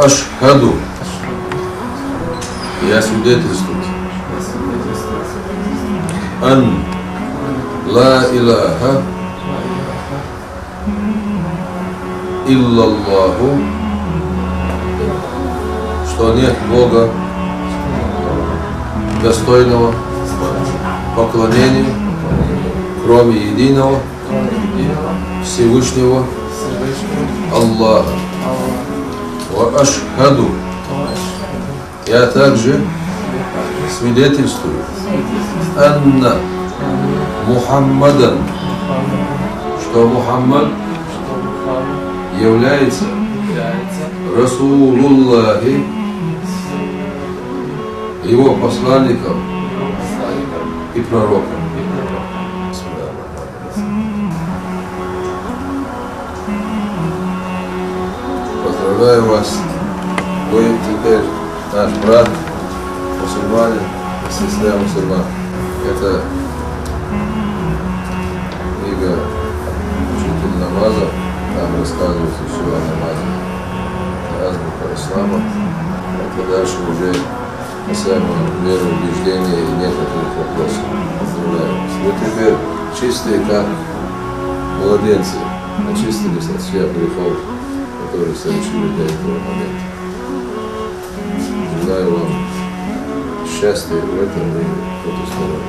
ашхаду. Я свидетельствую. Ан ла илаха иллаллаху, что нет Бога достойного поклонения, кроме единого Всевышнего Аллаха. Ва ашхаду. Я также свидетельствую, анна Мухаммадан, что Мухаммад является Расулуллахи, его посланником и пророком. Поздравляю вас, вы теперь наш брат, мусульманин, сестра мусульман. Это книга учитель намаза, там рассказывается все о намазе, азбука ислама. Это дальше уже касаемо вероубеждения и некоторых вопросов. Поздравляю вас. Вы теперь чистые, как младенцы, очистились от всех грехов, которые совершили до этого момента. Желаю вам счастья в этом и в эту сторону.